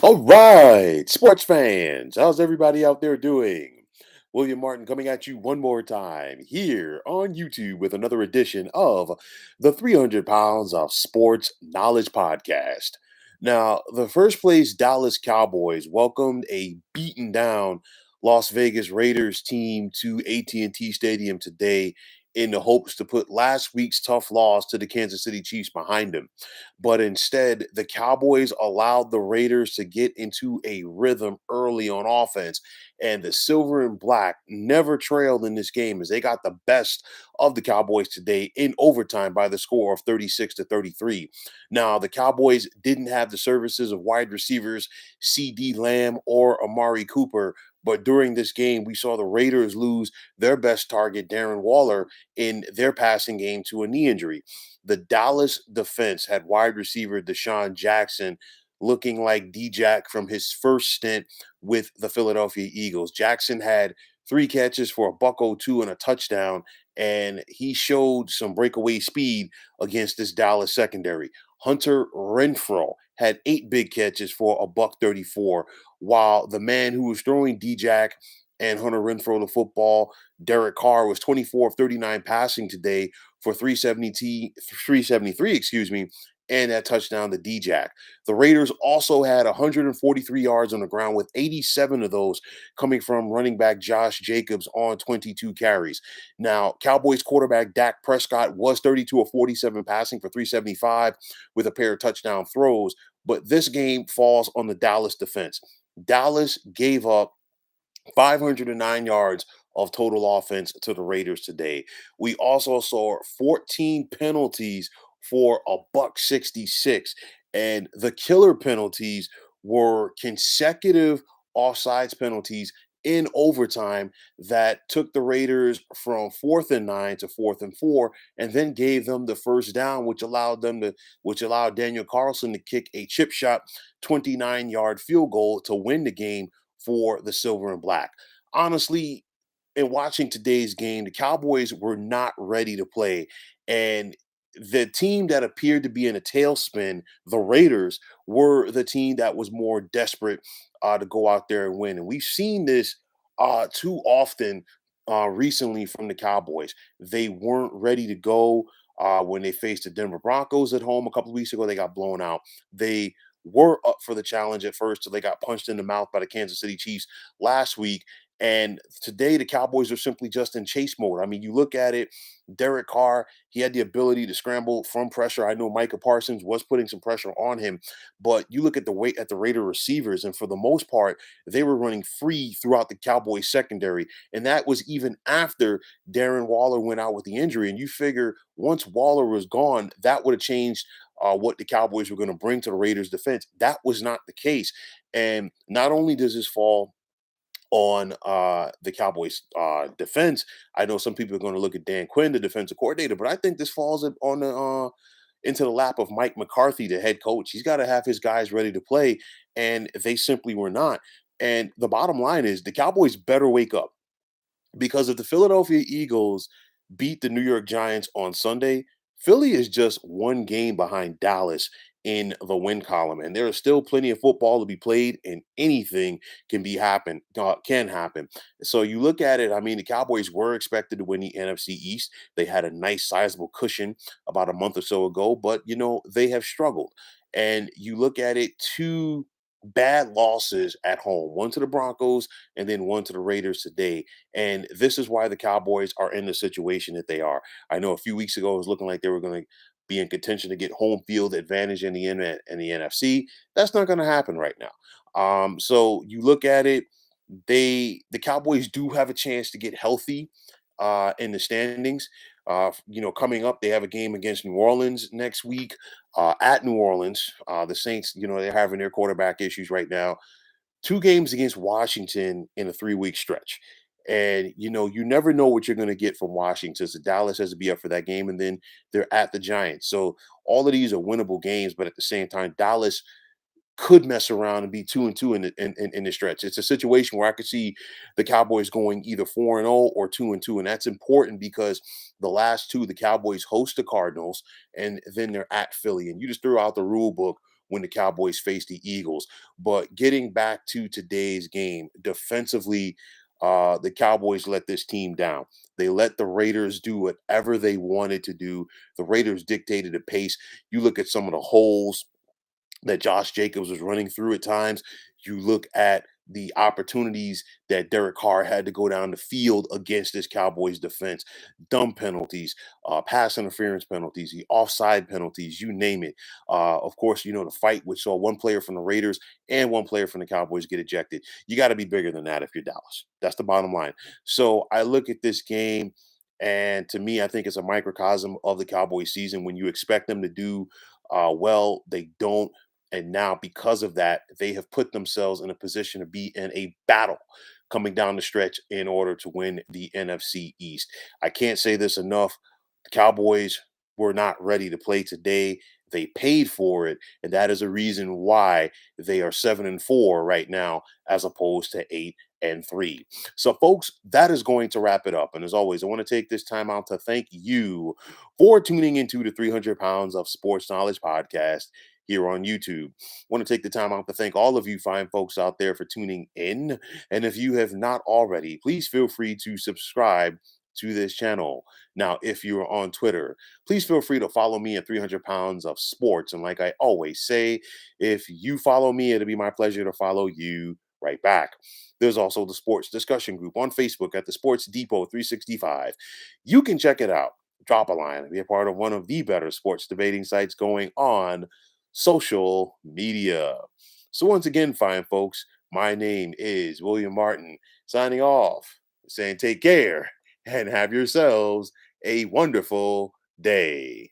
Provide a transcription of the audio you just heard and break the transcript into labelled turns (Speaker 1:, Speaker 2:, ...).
Speaker 1: All right, sports fans, how's everybody out there doing? William Martin coming at you one more time here on YouTube with another edition of the 300 Pounds of Sports Knowledge Podcast. Now, the first place Dallas Cowboys welcomed a beaten down Las Vegas Raiders team to AT&T Stadium today in the hopes to put last week's tough loss to the Kansas City Chiefs behind them. But instead, the Cowboys allowed the Raiders to get into a rhythm early on offense. And the silver and black never trailed in this game as they got the best of the Cowboys today in overtime by the score of 36-33. Now, the Cowboys didn't have the services of wide receivers CD Lamb or Amari Cooper. But during this game, we saw the Raiders lose their best target, Darren Waller, in their passing game to a knee injury. The Dallas defense had wide receiver Deshaun Jackson looking like D-Jack from his first stint with the Philadelphia Eagles. Jackson had three catches for a buck 02 and a touchdown, and he showed some breakaway speed against this Dallas secondary. Hunter Renfro had eight big catches for a buck 34, while the man who was throwing D-Jack and Hunter Renfro the football, Derek Carr, was 24 of 39 passing today for 373, excuse me, and that touchdown to D-Jack. The Raiders also had 143 yards on the ground, with 87 of those coming from running back Josh Jacobs on 22 carries. Now, Cowboys quarterback Dak Prescott was 32 of 47 passing for 375 with a pair of touchdown throws, but this game falls on the Dallas defense. Dallas gave up 509 yards of total offense to the Raiders today. We also saw 14 penalties for a buck 66, and the killer penalties were consecutive offsides penalties in overtime that took the Raiders from 4th and 9 to 4th and 4, and then gave them the first down, which allowed Daniel Carlson to kick a chip shot 29-yard field goal to win the game for the silver and black. Honestly, in watching today's game, the Cowboys were not ready to play. And the team that appeared to be in a tailspin, the Raiders, were the team that was more desperate to go out there and win. And we've seen this too often recently from the Cowboys. They weren't ready to go when they faced the Denver Broncos at home a couple of weeks ago. They got blown out. They were up for the challenge at first till they got punched in the mouth by the Kansas City Chiefs last week. And today, the Cowboys are simply just in chase mode. I mean, you look at it, Derek Carr, he had the ability to scramble from pressure. I know Micah Parsons was putting some pressure on him, but you look at the weight at the Raider receivers, and for the most part, they were running free throughout the Cowboys secondary. And that was even after Darren Waller went out with the injury. And you figure once Waller was gone, that would have changed what the Cowboys were going to bring to the Raiders defense. That was not the case. And not only does this fall on the Cowboys defense, I know some people are going to look at Dan Quinn, the defensive coordinator, but I think this falls on the into the lap of Mike McCarthy, the head coach. He's got to have his guys ready to play, and they simply were not. And the bottom line is the Cowboys better wake up, because if the Philadelphia Eagles beat the New York Giants on Sunday, Philly is just one game behind Dallas in the win column, and there is still plenty of football to be played, and anything can happen. So you look at it. I mean, the Cowboys were expected to win the NFC East. They had a nice, sizable cushion about a month or so ago, but they have struggled. And you look at it, two bad losses at home, one to the Broncos and then one to the Raiders today. And this is why the Cowboys are in the situation that they are. I know a few weeks ago it was looking like they were going to be in contention to get home field advantage in the NFC. That's not going to happen right now. So you look at it, the Cowboys do have a chance to get healthy in the standings. Coming up, they have a game against New Orleans next week at New Orleans. The Saints, they're having their quarterback issues right now. Two games against Washington in a 3-week stretch. And you never know what you're going to get from Washington. So Dallas has to be up for that game, and then they're at the Giants. So all of these are winnable games, but at the same time, Dallas could mess around and be 2-2 in the stretch. It's a situation where I could see the Cowboys going either 4-0 or 2-2, and that's important because the last two, the Cowboys host the Cardinals, and then they're at Philly. And you just threw out the rule book when the Cowboys faced the Eagles. But getting back to today's game, defensively, the Cowboys let this team down. They let the Raiders do whatever they wanted to do. The Raiders dictated the pace. You look at some of the holes that Josh Jacobs was running through at times. You look at the opportunities that Derek Carr had to go down the field against this Cowboys defense, dumb penalties, pass interference penalties, the offside penalties, you name it. Of course, the fight which saw one player from the Raiders and one player from the Cowboys get ejected. You got to be bigger than that if you're Dallas. That's the bottom line. So I look at this game. And to me, I think it's a microcosm of the Cowboys season. When you expect them to do well, they don't, and now, because of that, they have put themselves in a position to be in a battle coming down the stretch in order to win the NFC East. I can't say this enough. The Cowboys were not ready to play today. They paid for it, and that is a reason why they are 7-4 right now, as opposed to 8-3. So, folks, that is going to wrap it up. And as always, I want to take this time out to thank you for tuning into the 300 Pounds of Sports Knowledge podcast here on YouTube. Want to take the time out to thank all of you fine folks out there for tuning in. And if you have not already, please feel free to subscribe to this channel. Now, if you're on Twitter, please feel free to follow me at 300 Pounds of Sports. And like I always say, if you follow me, it'll be my pleasure to follow you right back. There's also the sports discussion group on Facebook at the Sports Depot 365. You can check it out. Drop a line and be a part of one of the better sports debating sites going on social media. So, once again, fine folks, my name is William Martin, signing off, saying take care and have yourselves a wonderful day.